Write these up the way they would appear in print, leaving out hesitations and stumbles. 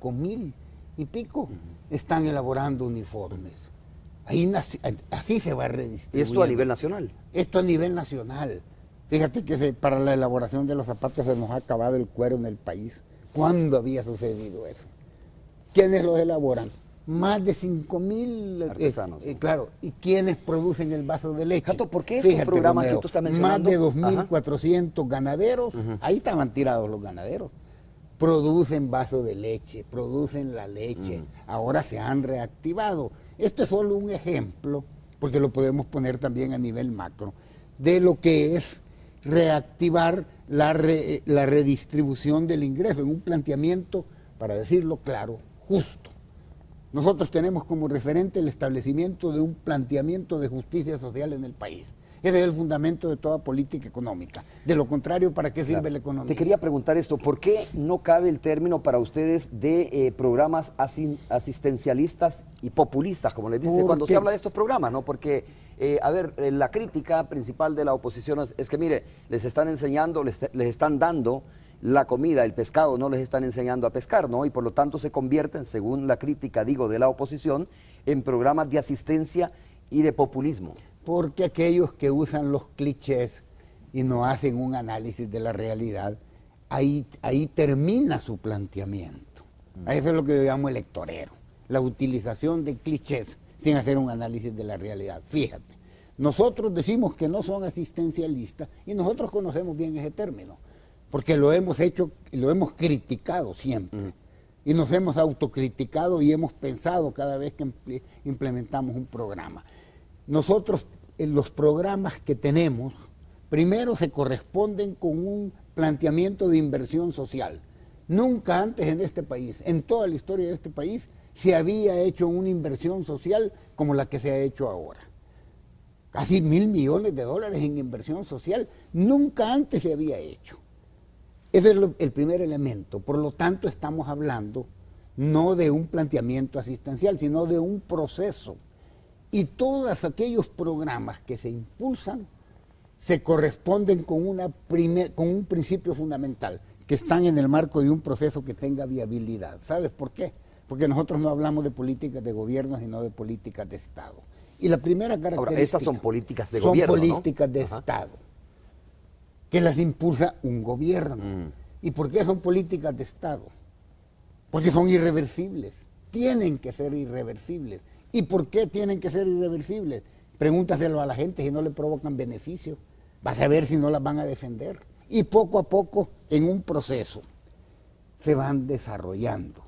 5.000 y pico están elaborando uniformes. Así se va redistribuyendo. ¿Y esto a nivel nacional? Esto a nivel nacional. Fíjate que para la elaboración de los zapatos se nos ha acabado el cuero en el país. ¿Cuándo había sucedido eso? ¿Quiénes los elaboran? Más de 5.000 artesanos. Claro, ¿y quiénes producen el vaso de leche? Jato, ¿por qué estos programas Romeo, que tú estás mencionando? Más de 2.400 ganaderos, ahí estaban tirados los ganaderos, producen vaso de leche, producen la leche, ahora se han reactivado. Esto es solo un ejemplo, porque lo podemos poner también a nivel macro, de lo que es reactivar la redistribución del ingreso en un planteamiento, para decirlo claro, justo. Nosotros tenemos como referente el establecimiento de un planteamiento de justicia social en el país. Ese es el fundamento de toda política económica. De lo contrario, ¿para qué sirve la economía? Te quería preguntar esto, ¿por qué no cabe el término para ustedes de programas asistencialistas y populistas, como les dice cuando se habla de estos programas, ¿no? Porque, la crítica principal de la oposición es que, mire, les están enseñando, les están dando la comida, el pescado, no les están enseñando a pescar, ¿no? Y por lo tanto se convierten, según la crítica, digo, de la oposición, en programas de asistencia y de populismo. Porque aquellos que usan los clichés y no hacen un análisis de la realidad, ahí termina su planteamiento. Eso es lo que yo llamo electorero, la utilización de clichés sin hacer un análisis de la realidad. Fíjate, nosotros decimos que no son asistencialistas y nosotros conocemos bien ese término, porque lo hemos hecho, lo hemos criticado siempre. Y nos hemos autocriticado y hemos pensado cada vez que implementamos un programa. Nosotros, en los programas que tenemos, primero se corresponden con un planteamiento de inversión social. Nunca antes en este país, en toda la historia de este país, se había hecho una inversión social como la que se ha hecho ahora. Casi $1.000 millones en inversión social. Nunca antes se había hecho. Ese es el primer elemento. Por lo tanto, estamos hablando no de un planteamiento asistencial, sino de un proceso. Y todos aquellos programas que se impulsan se corresponden con un principio fundamental, que están en el marco de un proceso que tenga viabilidad. ¿Sabes por qué? Porque nosotros no hablamos de políticas de gobierno, sino de políticas de Estado. Y la primera característica... Ahora, esas son políticas de gobierno, son políticas de Estado, que las impulsa un gobierno. ¿Y por qué son políticas de Estado? Porque son irreversibles, tienen que ser irreversibles. ¿Y por qué tienen que ser irreversibles? Pregúntaselo a la gente si no le provocan beneficio. Vas a ver si no las van a defender. Y poco a poco, en un proceso, se van desarrollando.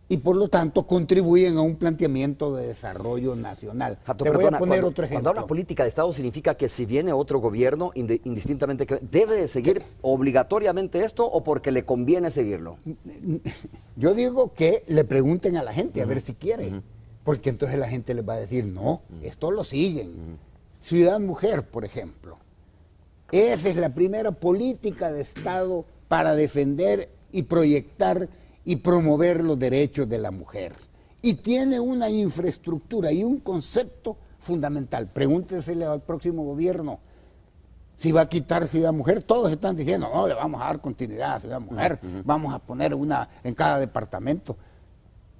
Y por lo tanto, contribuyen a un planteamiento de desarrollo nacional. Jato, Te voy a poner otro ejemplo. Cuando habla política de Estado, significa que si viene otro gobierno, indistintamente, ¿debe de seguir obligatoriamente esto o porque le conviene seguirlo? Yo digo que le pregunten a la gente a ver si quiere. Porque entonces la gente les va a decir, no, esto lo siguen. Ciudad Mujer, por ejemplo. Esa es la primera política de Estado para defender y proyectar y promover los derechos de la mujer. Y tiene una infraestructura y un concepto fundamental. Pregúntesele al próximo gobierno si va a quitar Ciudad Mujer. Todos están diciendo, no, le vamos a dar continuidad a Ciudad Mujer, vamos a poner una en cada departamento.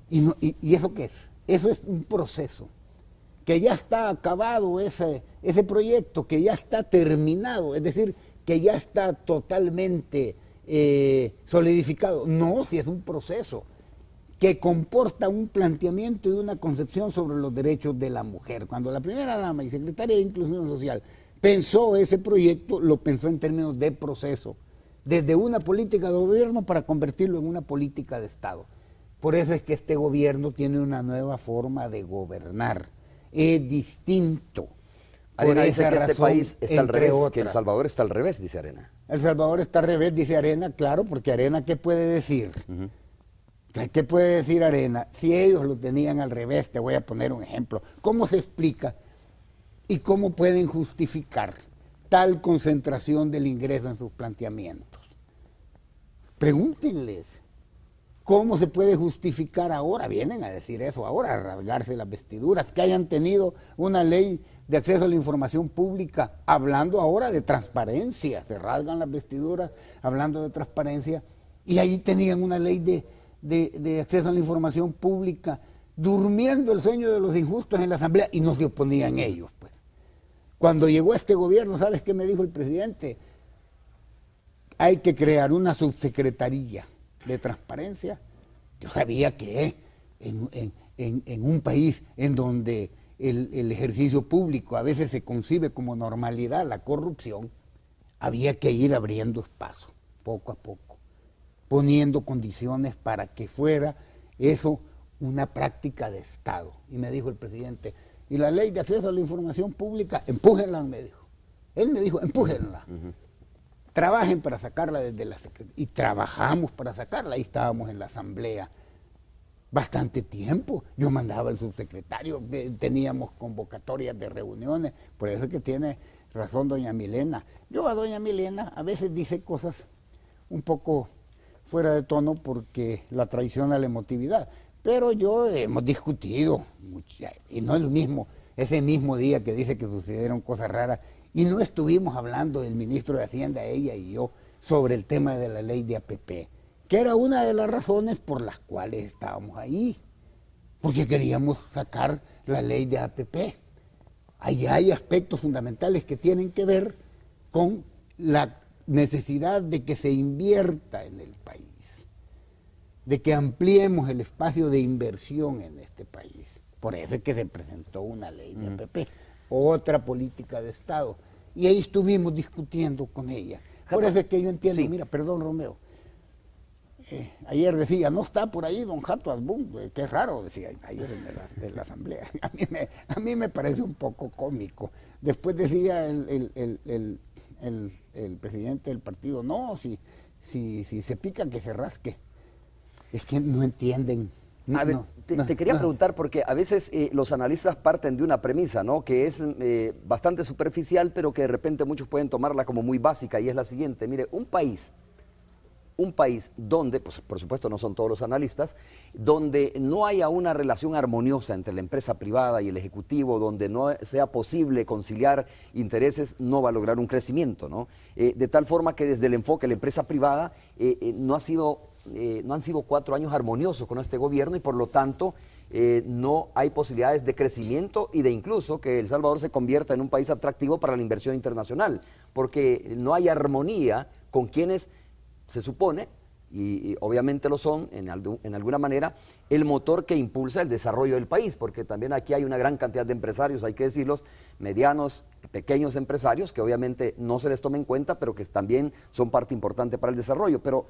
¿Y eso qué es? Eso es un proceso, que ya está acabado ese proyecto, que ya está terminado, es decir, que ya está totalmente solidificado. No, si es un proceso que comporta un planteamiento y una concepción sobre los derechos de la mujer. Cuando la primera dama y secretaria de Inclusión Social pensó ese proyecto, lo pensó en términos de proceso, desde una política de gobierno para convertirlo en una política de Estado. Por eso es que este gobierno tiene una nueva forma de gobernar. Es distinto. Arena dice que este país está al revés, que El Salvador está al revés, dice Arena. El Salvador está al revés, dice Arena, claro, porque Arena, ¿qué puede decir? ¿Qué puede decir Arena? Si ellos lo tenían al revés, te voy a poner un ejemplo. ¿Cómo se explica y cómo pueden justificar tal concentración del ingreso en sus planteamientos? Pregúntenles. ¿Cómo se puede justificar ahora? Vienen a decir eso ahora, a rasgarse las vestiduras, que hayan tenido una ley de acceso a la información pública, hablando ahora de transparencia, se rasgan las vestiduras hablando de transparencia, y ahí tenían una ley de acceso a la información pública, durmiendo el sueño de los injustos en la Asamblea, y no se oponían ellos, pues. Cuando llegó este gobierno, ¿sabes qué me dijo el presidente? Hay que crear una subsecretaría de transparencia. Yo sabía que en un país en donde el ejercicio público a veces se concibe como normalidad, la corrupción, había que ir abriendo espacio, poco a poco, poniendo condiciones para que fuera eso una práctica de Estado. Y me dijo el presidente, y la ley de acceso a la información pública, empújenla, me dijo. Él me dijo, empújenla. Trabajen para sacarla desde la Secretaría. Y trabajamos para sacarla. Ahí estábamos en la Asamblea bastante tiempo. Yo mandaba al subsecretario, teníamos convocatorias de reuniones. Por eso es que tiene razón doña Milena. Yo a doña Milena a veces dice cosas un poco fuera de tono porque la traiciona la emotividad. Pero yo hemos discutido, y no es lo mismo, ese mismo día que dice que sucedieron cosas raras, y no estuvimos hablando el ministro de Hacienda, ella y yo, sobre el tema de la ley de APP, que era una de las razones por las cuales estábamos ahí, porque queríamos sacar la ley de APP. Ahí hay aspectos fundamentales que tienen que ver con la necesidad de que se invierta en el país, de que ampliemos el espacio de inversión en este país. Por eso es que se presentó una ley de APP, otra política de Estado. Y ahí estuvimos discutiendo con ella. Por eso es que yo entiendo, sí. Mira, perdón Romeo, ayer decía, no está por ahí don Jato Asbun, qué raro, decía ayer de la Asamblea. A mí me parece un poco cómico. Después decía el presidente del partido, no, si se pica que se rasque. Es que no entienden. A ver, te quería preguntar, porque a veces los analistas parten de una premisa, ¿no? Que es bastante superficial, pero que de repente muchos pueden tomarla como muy básica, y es la siguiente. Mire, un país donde, pues por supuesto no son todos los analistas, donde no haya una relación armoniosa entre la empresa privada y el ejecutivo, donde no sea posible conciliar intereses, no va a lograr un crecimiento, ¿no? De tal forma que desde el enfoque de la empresa privada no han sido 4 años armoniosos con este gobierno, y por lo tanto no hay posibilidades de crecimiento y de incluso que El Salvador se convierta en un país atractivo para la inversión internacional, porque no hay armonía con quienes se supone, y obviamente lo son en alguna manera, el motor que impulsa el desarrollo del país, porque también aquí hay una gran cantidad de empresarios, hay que decirlos, medianos, pequeños empresarios, que obviamente no se les toma en cuenta, pero que también son parte importante para el desarrollo. Pero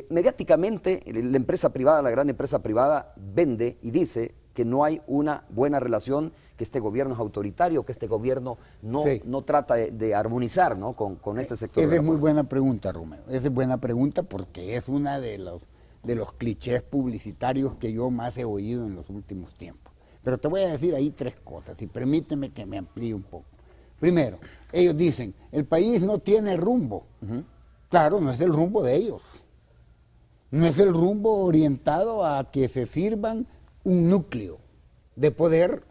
mediáticamente la empresa privada, la gran empresa privada, vende y dice que no hay una buena relación, que este gobierno es autoritario, que este gobierno no trata de armonizar, ¿no? con este sector. Esa es muy buena pregunta, Romeo. Esa es buena pregunta porque es una de los clichés publicitarios que yo más he oído en los últimos tiempos. Pero te voy a decir ahí 3 cosas y permíteme que me amplíe un poco. Primero, ellos dicen, el país no tiene rumbo. Claro, no es el rumbo de ellos. No es el rumbo orientado a que se sirvan un núcleo de poder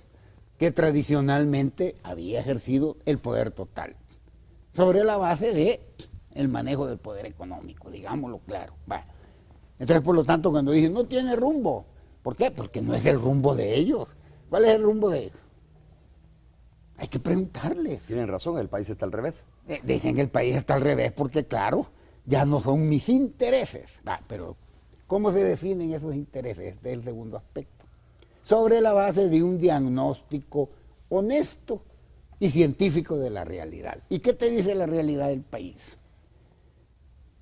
que tradicionalmente había ejercido el poder total, sobre la base de el manejo del poder económico, digámoslo claro. Bueno, entonces, por lo tanto, cuando dicen no tiene rumbo, ¿por qué? Porque no es el rumbo de ellos. ¿Cuál es el rumbo de ellos? Hay que preguntarles. Tienen razón, el país está al revés. Dicen que el país está al revés porque, claro, ya no son mis intereses. Pero, ¿cómo se definen esos intereses? Este es el segundo aspecto. Sobre la base de un diagnóstico honesto y científico de la realidad. ¿Y qué te dice la realidad del país?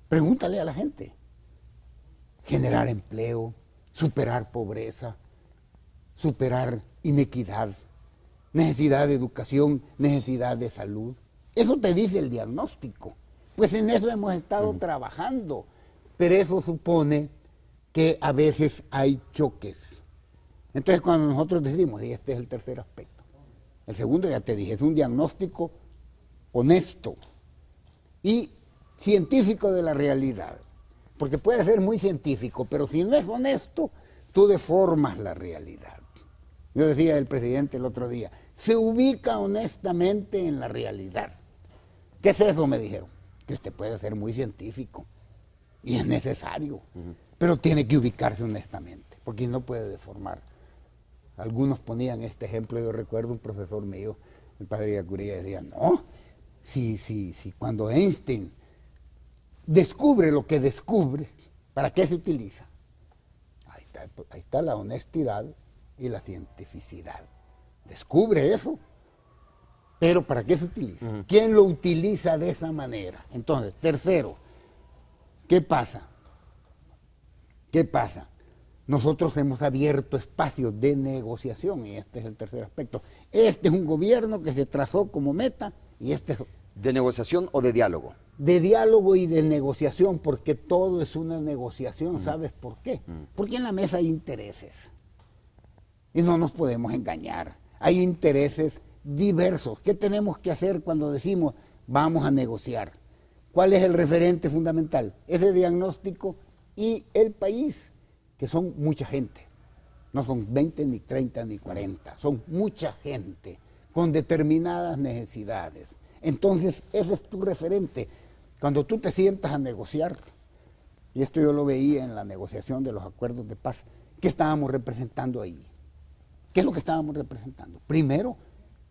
Pregúntale a la gente. Generar empleo, superar pobreza, superar inequidad, necesidad de educación, necesidad de salud. Eso te dice el diagnóstico. Pues en eso hemos estado trabajando, pero eso supone que a veces hay choques. Entonces, cuando nosotros decimos, y este es el tercer aspecto, el segundo ya te dije, es un diagnóstico honesto y científico de la realidad, porque puede ser muy científico, pero si no es honesto, tú deformas la realidad. Yo decía el presidente el otro día, se ubica honestamente en la realidad. ¿Qué es eso? Me dijeron, que usted puede ser muy científico y es necesario, pero tiene que ubicarse honestamente, porque no puede deformar. Algunos ponían este ejemplo, yo recuerdo un profesor mío, el padre Yacuría, decía, no, si cuando Einstein descubre lo que descubre, ¿para qué se utiliza? Ahí está la honestidad y la cientificidad. Descubre eso, pero ¿para qué se utiliza? ¿Quién lo utiliza de esa manera? Entonces, tercero, ¿qué pasa? ¿Qué pasa? Nosotros hemos abierto espacios de negociación y este es el tercer aspecto. Este es un gobierno que se trazó como meta y este es... ¿De negociación o de diálogo? De diálogo y de negociación, porque todo es una negociación. ¿Sabes por qué? Porque en la mesa hay intereses y no nos podemos engañar. Hay intereses diversos. ¿Qué tenemos que hacer cuando decimos vamos a negociar? ¿Cuál es el referente fundamental? Ese diagnóstico y el país, que son mucha gente. No son 20, ni 30, ni 40. Son mucha gente con determinadas necesidades. Entonces, ese es tu referente. Cuando tú te sientas a negociar, y esto yo lo veía en la negociación de los acuerdos de paz, ¿qué estábamos representando ahí? ¿Qué es lo que estábamos representando? Primero,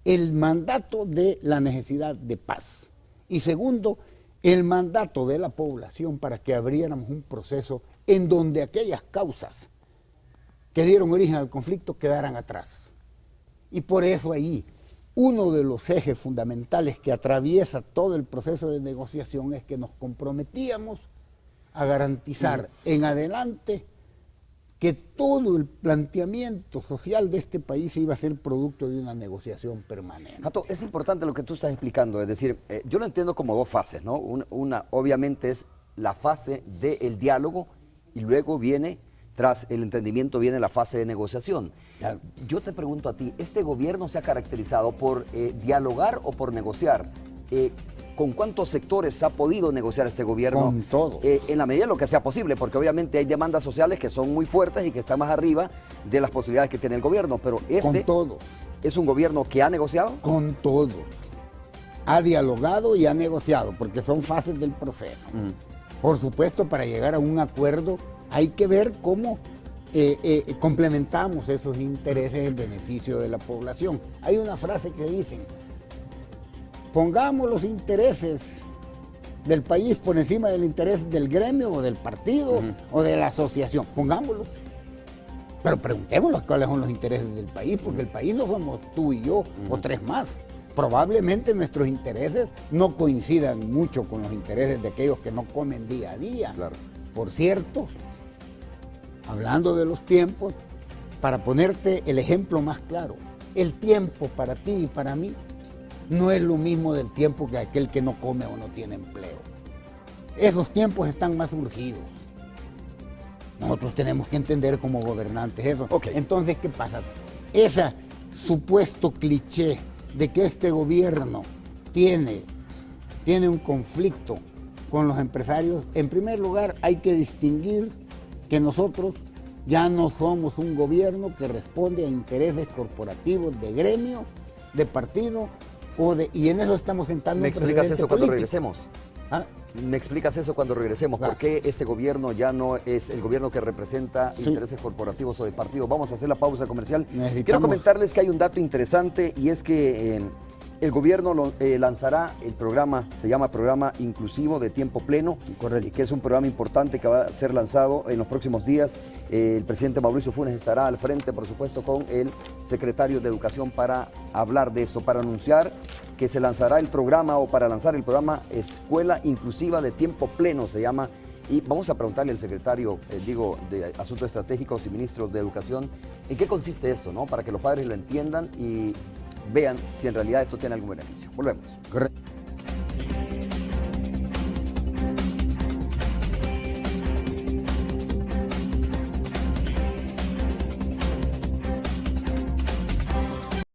el mandato de la necesidad de paz. Y segundo, el mandato de la población para que abriéramos un proceso en donde aquellas causas que dieron origen al conflicto quedaran atrás. Y por eso ahí, uno de los ejes fundamentales que atraviesa todo el proceso de negociación es que nos comprometíamos a garantizar en adelante que todo el planteamiento social de este país iba a ser producto de una negociación permanente. Jato, es importante lo que tú estás explicando, es decir, yo lo entiendo como dos fases, ¿no? Una obviamente es la fase del diálogo y luego viene, tras el entendimiento, viene la fase de negociación. Claro. Yo te pregunto a ti, ¿este gobierno se ha caracterizado por dialogar o por negociar? ¿Con cuántos sectores ha podido negociar este gobierno? Con todos. En la medida de lo que sea posible, porque obviamente hay demandas sociales que son muy fuertes y que están más arriba de las posibilidades que tiene el gobierno, pero con todos. ¿Es un gobierno que ha negociado? Con todos. Ha dialogado y ha negociado, porque son fases del proceso. Por supuesto, para llegar a un acuerdo hay que ver cómo complementamos esos intereses en beneficio de la población. Hay una frase que dicen: pongamos los intereses del país por encima del interés del gremio o del partido o de la asociación. Pongámoslos. Pero preguntémonos cuáles son los intereses del país, porque el país no somos tú y yo o tres más. Probablemente nuestros intereses no coincidan mucho con los intereses de aquellos que no comen día a día. Claro. Por cierto, hablando de los tiempos, para ponerte el ejemplo más claro, el tiempo para ti y para mí no es lo mismo del tiempo que aquel que no come o no tiene empleo. Esos tiempos están más urgidos. Nosotros tenemos que entender como gobernantes eso. Okay. Entonces, ¿qué pasa? Ese supuesto cliché de que este gobierno tiene un conflicto con los empresarios, en primer lugar hay que distinguir que nosotros ya no somos un gobierno que responde a intereses corporativos de gremio, de partido, y en eso estamos sentando ¿Me un explicas precedente eso cuando político. regresemos? ¿Ah? ¿Me explicas eso cuando regresemos? Claro. ¿Por qué este gobierno ya no es el gobierno que representa Sí. intereses corporativos o de partidos? Vamos a hacer la pausa comercial. Necesitamos- Quiero comentarles que hay un dato interesante y es que el gobierno lanzará el programa, se llama Programa Inclusivo de Tiempo Pleno, Correcto. que es un programa importante que va a ser lanzado en los próximos días. El presidente Mauricio Funes estará al frente, por supuesto, con el secretario de Educación para hablar de esto, para anunciar que se lanzará el programa o para lanzar el programa Escuela Inclusiva de Tiempo Pleno, se llama. Y vamos a preguntarle al secretario, de Asuntos Estratégicos y ministro de Educación, en qué consiste esto, ¿no? Para que los padres lo entiendan y vean si en realidad esto tiene algún beneficio. Volvemos. Correcto.